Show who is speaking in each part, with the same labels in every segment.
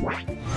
Speaker 1: Amen.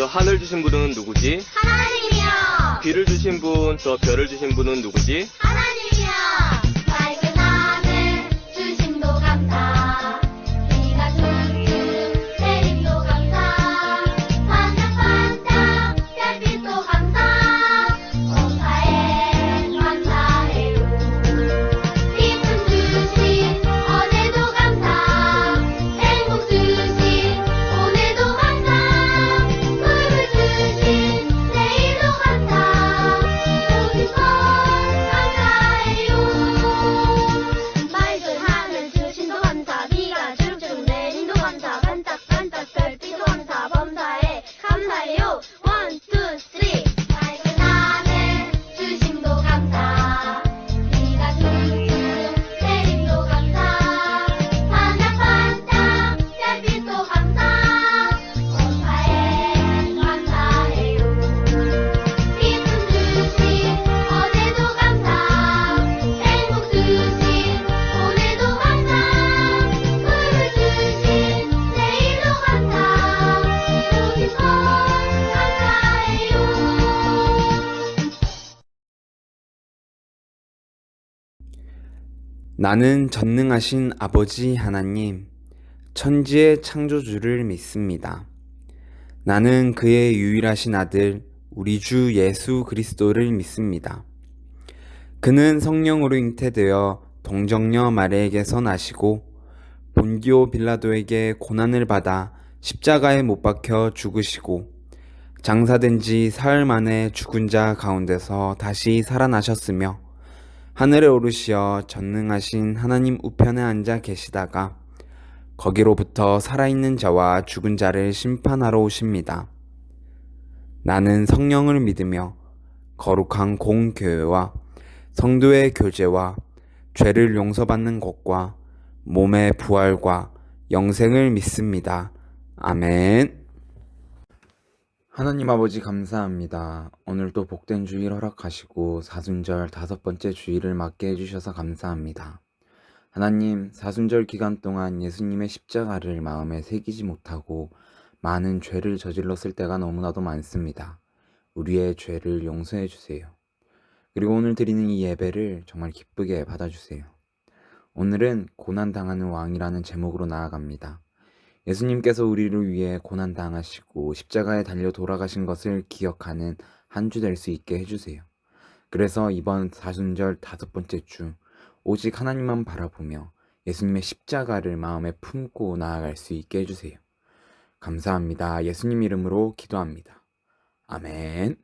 Speaker 1: 저 하늘 주신 분은 누구지?
Speaker 2: 하나님이요.
Speaker 1: 귀를 주신 분, 저 별을 주신 분은 누구지?
Speaker 2: 하나님이요. 맑은 하늘 주심도 감사. 비가 툭툭 내림도 감사. 반짝반짝 별빛도 감사. 감사해 감사해요. 기쁨 주신 어제도 감사. 행복 주신 오늘도 감사. 푸른 주신 내일도 감사. 모든 것 감사해요. 맑은 하늘 주신도 감사. 비가 쭉쭉 내린도 감사. 반짝반짝 별빛도 감사. 범사에 감사해요. 원, 투, 쓰리. 맑은 하늘 주심도 감사. 비가 쭉쭉 내림도 감사. 반짝반짝 별빛도 감사. 범사에 감사해요. 기쁨 주신 어제도 감사. 행복 주신 오늘도 감사. 푸른 주신 내일도 감사. 모든 것 감사해요.
Speaker 3: 나는 전능하신 아버지 하나님, 천지의 창조주를 믿습니다. 나는 그의 유일하신 아들, 우리 주 예수 그리스도를 믿습니다. 그는 성령으로 잉태되어 동정녀 마리아에게서 나시고 본디오 빌라도에게 고난을 받아 십자가에 못 박혀 죽으시고 장사된 지 사흘 만에 죽은 자 가운데서 다시 살아나셨으며 하늘에 오르시어 전능하신 하나님 우편에 앉아 계시다가 거기로부터 살아있는 자와 죽은 자를 심판하러 오십니다. 나는 성령을 믿으며 거룩한 공교회와 성도의 교제와 죄를 용서받는 것과 몸의 부활과 영생을 믿습니다. 아멘. 하나님 아버지 감사합니다. 오늘도 복된 주일 허락하시고 사순절 5번째 주일을 맞게 해주셔서 감사합니다. 하나님, 사순절 기간 동안 예수님의 십자가를 마음에 새기지 못하고 많은 죄를 저질렀을 때가 너무나도 많습니다. 우리의 죄를 용서해 주세요. 그리고 오늘 드리는 이 예배를 정말 기쁘게 받아주세요. 오늘은 고난당하는 왕이라는 제목으로 나아갑니다. 예수님께서 우리를 위해 고난당하시고 십자가에 달려 돌아가신 것을 기억하는 한 주 될 수 있게 해주세요. 그래서 이번 사순절 5번째 주 오직 하나님만 바라보며 예수님의 십자가를 마음에 품고 나아갈 수 있게 해주세요. 감사합니다. 예수님 이름으로 기도합니다. 아멘.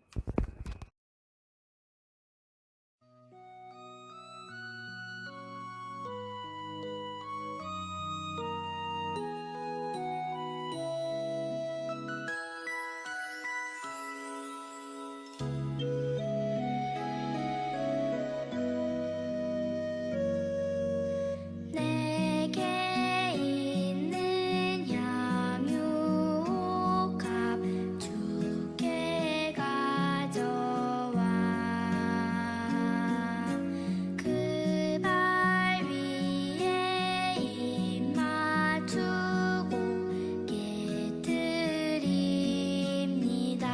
Speaker 2: 내게 있는 향유옥합 주께 가져와 그 발 위에 입 맞추고 깨뜨립니다.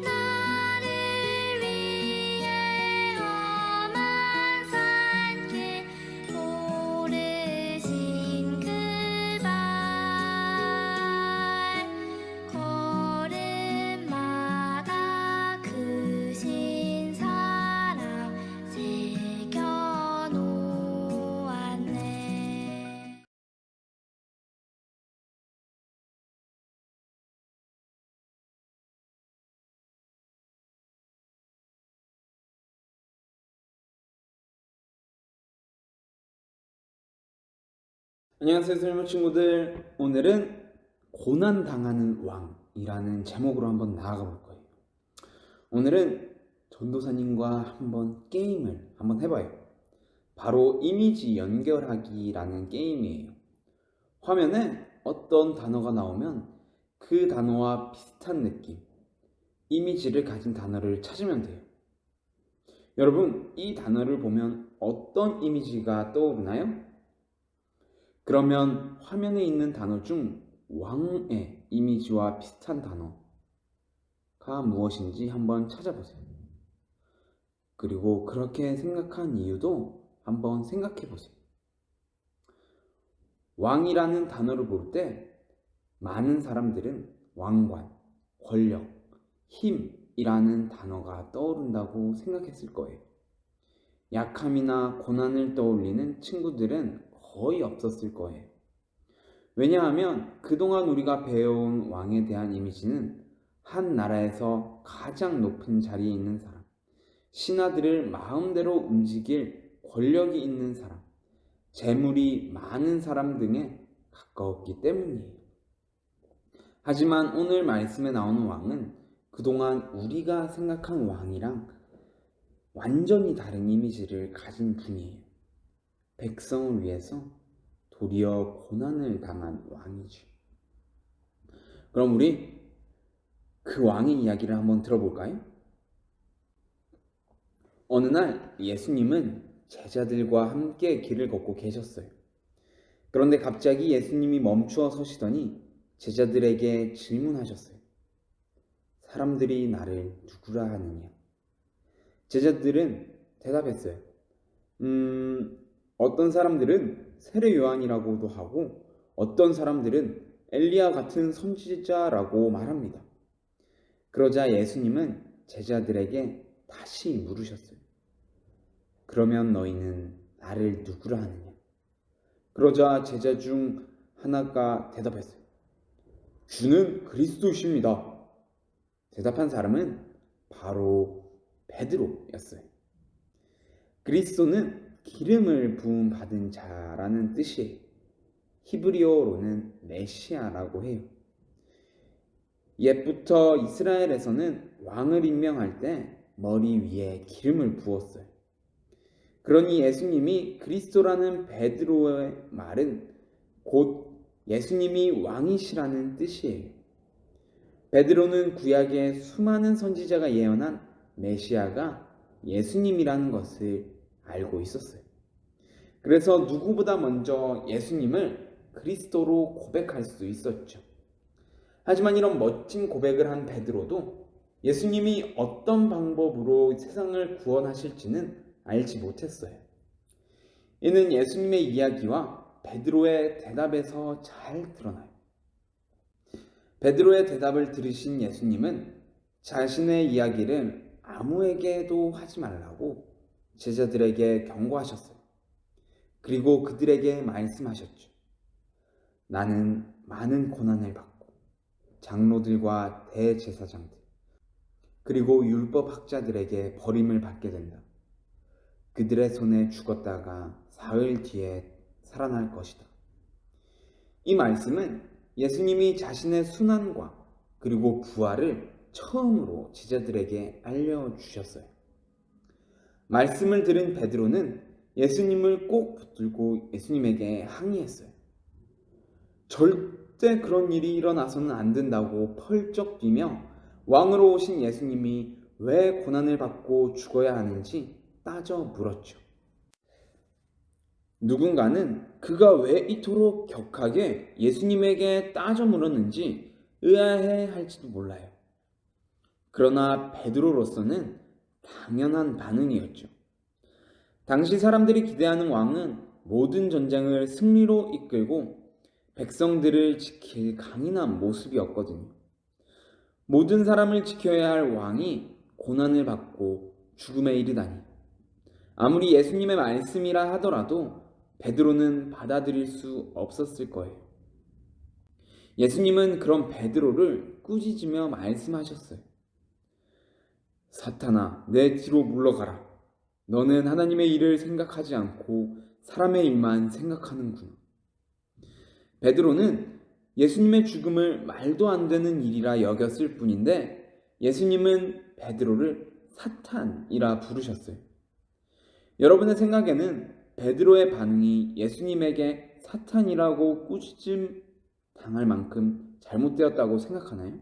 Speaker 2: 나를 위해 험한 산길 오르신 그 발 걸음마다 크신 사랑 새겨놓았네.
Speaker 3: 안녕하세요 설모 친구들. 오늘은 고난당하는 왕이라는 제목으로 한번 나아가 볼 거예요. 오늘은 전도사님과 한번 게임을 한번 해봐요. 바로 이미지 연결하기라는 게임이에요. 화면에 어떤 단어가 나오면 그 단어와 비슷한 느낌, 이미지를 가진 단어를 찾으면 돼요. 여러분, 이 단어를 보면 어떤 이미지가 떠오르나요? 그러면 화면에 있는 단어 중 왕의 이미지와 비슷한 단어가 무엇인지 한번 찾아보세요. 그리고 그렇게 생각한 이유도 한번 생각해 보세요. 왕이라는 단어를 볼 때 많은 사람들은 왕관, 권력, 힘이라는 단어가 떠오른다고 생각했을 거예요. 약함이나 고난을 떠올리는 친구들은 거의 없었을 거예요. 왜냐하면 그동안 우리가 배워온 왕에 대한 이미지는 한 나라에서 가장 높은 자리에 있는 사람, 신하들을 마음대로 움직일 권력이 있는 사람, 재물이 많은 사람 등에 가까웠기 때문이에요. 하지만 오늘 말씀에 나오는 왕은 그동안 우리가 생각한 왕이랑 완전히 다른 이미지를 가진 분이에요. 백성을 위해서 도리어 고난을 당한 왕이죠. 그럼 우리 그 왕의 이야기를 한번 들어볼까요? 어느 날 예수님은 제자들과 함께 길을 걷고 계셨어요. 그런데 갑자기 예수님이 멈추어 서시더니 제자들에게 질문하셨어요. 사람들이 나를 누구라 하느냐? 제자들은 대답했어요. 어떤 사람들은 세례 요한이라고도 하고 어떤 사람들은 엘리야 같은 선지자라고 말합니다. 그러자 예수님은 제자들에게 다시 물으셨어요. 그러면 너희는 나를 누구라 하느냐? 그러자 제자 중 하나가 대답했어요. 주는 그리스도이십니다. 대답한 사람은 바로 베드로였어요. 그리스도는 기름을 부음 받은 자라는 뜻이에요. 히브리어로는 메시아라고 해요. 옛부터 이스라엘에서는 왕을 임명할 때 머리 위에 기름을 부었어요. 그러니 예수님이 그리스도라는 베드로의 말은 곧 예수님이 왕이시라는 뜻이에요. 베드로는 구약의 수많은 선지자가 예언한 메시아가 예수님이라는 것을 알고 있었어요. 그래서 누구보다 먼저 예수님을 그리스도로 고백할 수 있었죠. 하지만 이런 멋진 고백을 한 베드로도 예수님이 어떤 방법으로 세상을 구원하실지는 알지 못했어요. 이는 예수님의 이야기와 베드로의 대답에서 잘 드러나요. 베드로의 대답을 들으신 예수님은 자신의 이야기를 아무에게도 하지 말라고 제자들에게 경고하셨어요. 그리고 그들에게 말씀하셨죠. 나는 많은 고난을 받고 장로들과 대제사장들 그리고 율법학자들에게 버림을 받게 된다. 그들의 손에 죽었다가 사흘 뒤에 살아날 것이다. 이 말씀은 예수님이 자신의 순환과 그리고 부활을 처음으로 제자들에게 알려주셨어요. 말씀을 들은 베드로는 예수님을 꼭 붙들고 예수님에게 항의했어요. 절대 그런 일이 일어나서는 안 된다고 펄쩍 뛰며 왕으로 오신 예수님이 왜 고난을 받고 죽어야 하는지 따져 물었죠. 누군가는 그가 왜 이토록 격하게 예수님에게 따져 물었는지 의아해 할지도 몰라요. 그러나 베드로로서는 당연한 반응이었죠. 당시 사람들이 기대하는 왕은 모든 전쟁을 승리로 이끌고 백성들을 지킬 강인한 모습이었거든요. 모든 사람을 지켜야 할 왕이 고난을 받고 죽음에 이르다니. 아무리 예수님의 말씀이라 하더라도 베드로는 받아들일 수 없었을 거예요. 예수님은 그런 베드로를 꾸짖으며 말씀하셨어요. 사탄아, 내 뒤로 물러가라. 너는 하나님의 일을 생각하지 않고 사람의 일만 생각하는구나. 베드로는 예수님의 죽음을 말도 안 되는 일이라 여겼을 뿐인데 예수님은 베드로를 사탄이라 부르셨어요. 여러분의 생각에는 베드로의 반응이 예수님에게 사탄이라고 꾸짖음 당할 만큼 잘못되었다고 생각하나요?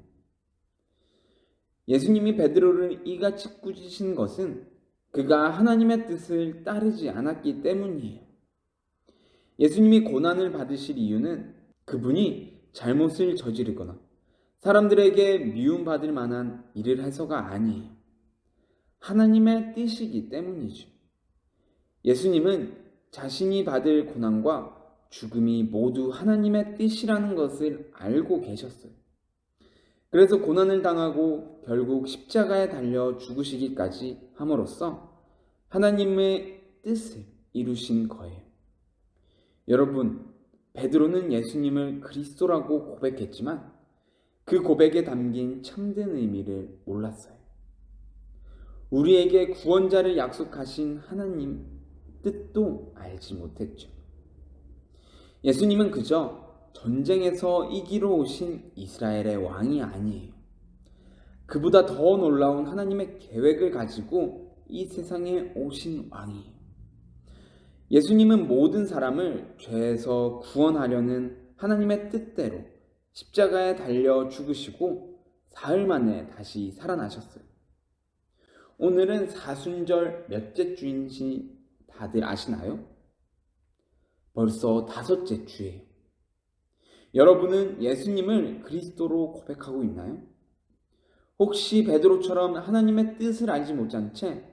Speaker 3: 예수님이 베드로를 이같이 꾸짖으신 것은 그가 하나님의 뜻을 따르지 않았기 때문이에요. 예수님이 고난을 받으실 이유는 그분이 잘못을 저지르거나 사람들에게 미움받을 만한 일을 해서가 아니에요. 하나님의 뜻이기 때문이죠. 예수님은 자신이 받을 고난과 죽음이 모두 하나님의 뜻이라는 것을 알고 계셨어요. 그래서 고난을 당하고 결국 십자가에 달려 죽으시기까지 함으로써 하나님의 뜻을 이루신 거예요. 여러분, 베드로는 예수님을 그리스도라고 고백했지만 그 고백에 담긴 참된 의미를 몰랐어요. 우리에게 구원자를 약속하신 하나님 뜻도 알지 못했죠. 예수님은 그저 전쟁에서 이기러 오신 이스라엘의 왕이 아니에요. 그보다 더 놀라운 하나님의 계획을 가지고 이 세상에 오신 왕이에요. 예수님은 모든 사람을 죄에서 구원하려는 하나님의 뜻대로 십자가에 달려 죽으시고 사흘 만에 다시 살아나셨어요. 오늘은 사순절 몇째 주인지 다들 아시나요? 벌써 5째 주예요. 여러분은 예수님을 그리스도로 고백하고 있나요? 혹시 베드로처럼 하나님의 뜻을 알지 못한 채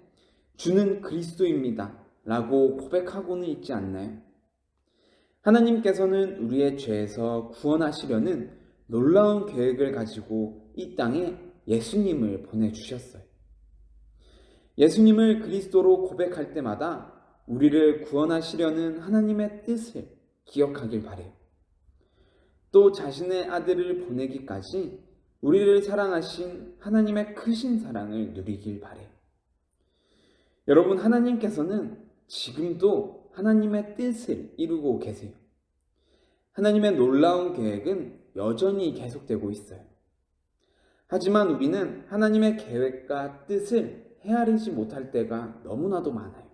Speaker 3: 주는 그리스도입니다 라고 고백하고는 있지 않나요? 하나님께서는 우리의 죄에서 구원하시려는 놀라운 계획을 가지고 이 땅에 예수님을 보내주셨어요. 예수님을 그리스도로 고백할 때마다 우리를 구원하시려는 하나님의 뜻을 기억하길 바래요. 또 자신의 아들을 보내기까지 우리를 사랑하신 하나님의 크신 사랑을 누리길 바래요. 여러분, 하나님께서는 지금도 하나님의 뜻을 이루고 계세요. 하나님의 놀라운 계획은 여전히 계속되고 있어요. 하지만 우리는 하나님의 계획과 뜻을 헤아리지 못할 때가 너무나도 많아요.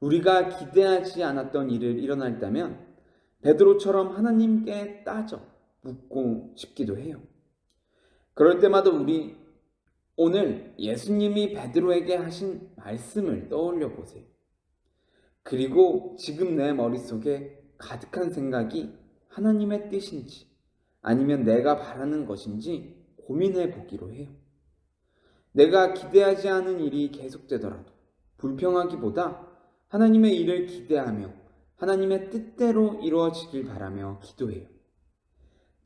Speaker 3: 우리가 기대하지 않았던 일을 일어났다면 베드로처럼 하나님께 따져 묻고 싶기도 해요. 그럴 때마다 우리 오늘 예수님이 베드로에게 하신 말씀을 떠올려 보세요. 그리고 지금 내 머릿속에 가득한 생각이 하나님의 뜻인지 아니면 내가 바라는 것인지 고민해 보기로 해요. 내가 기대하지 않은 일이 계속되더라도 불평하기보다 하나님의 일을 기대하며 하나님의 뜻대로 이루어지길 바라며 기도해요.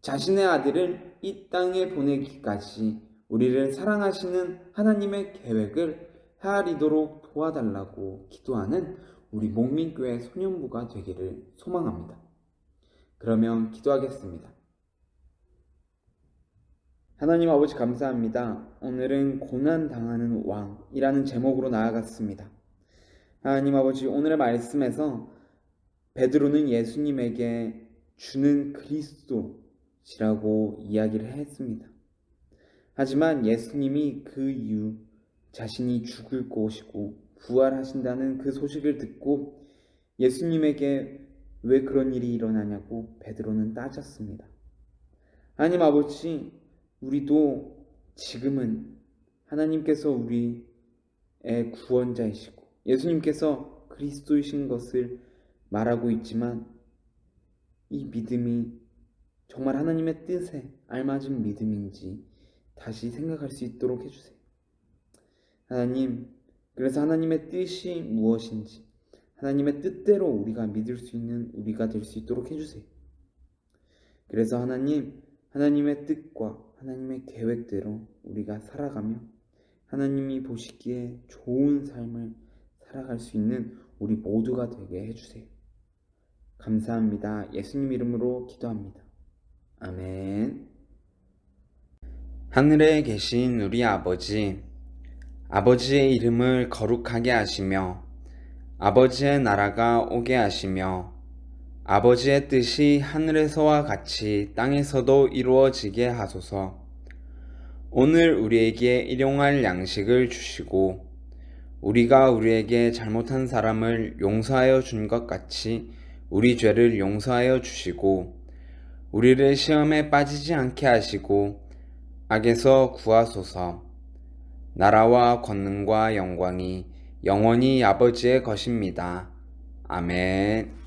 Speaker 3: 자신의 아들을 이 땅에 보내기까지 우리를 사랑하시는 하나님의 계획을 헤아리도록 도와달라고 기도하는 우리 목민교회 소년부가 되기를 소망합니다. 그러면 기도하겠습니다. 하나님 아버지 감사합니다. 오늘은 고난당하는 왕이라는 제목으로 나아갔습니다. 하나님 아버지, 오늘의 말씀에서 베드로는 예수님에게 주는 그리스도시라고 이야기를 했습니다. 하지만 예수님이 그 이후 자신이 죽을 것이고 부활하신다는 그 소식을 듣고 예수님에게 왜 그런 일이 일어나냐고 베드로는 따졌습니다. 하나님 아버지, 우리도 지금은 하나님께서 우리의 구원자이시고 예수님께서 그리스도이신 것을 말하고 있지만 이 믿음이 정말 하나님의 뜻에 알맞은 믿음인지 다시 생각할 수 있도록 해주세요. 하나님, 그래서 하나님의 뜻이 무엇인지 하나님의 뜻대로 우리가 믿을 수 있는 우리가 될 수 있도록 해주세요. 그래서 하나님, 하나님의 뜻과 하나님의 계획대로 우리가 살아가며 하나님이 보시기에 좋은 삶을 살아갈 수 있는 우리 모두가 되게 해주세요. 감사합니다. 예수님 이름으로 기도합니다. 아멘. 하늘에 계신 우리 아버지, 아버지의 이름을 거룩하게 하시며 아버지의 나라가 오게 하시며 아버지의 뜻이 하늘에서와 같이 땅에서도 이루어지게 하소서. 오늘 우리에게 일용할 양식을 주시고 우리가 우리에게 잘못한 사람을 용서하여 준 것 같이 우리 죄를 용서하여 주시고 우리를 시험에 빠지지 않게 하시고 악에서 구하소서. 나라와 권능과 영광이 영원히 아버지의 것입니다. 아멘.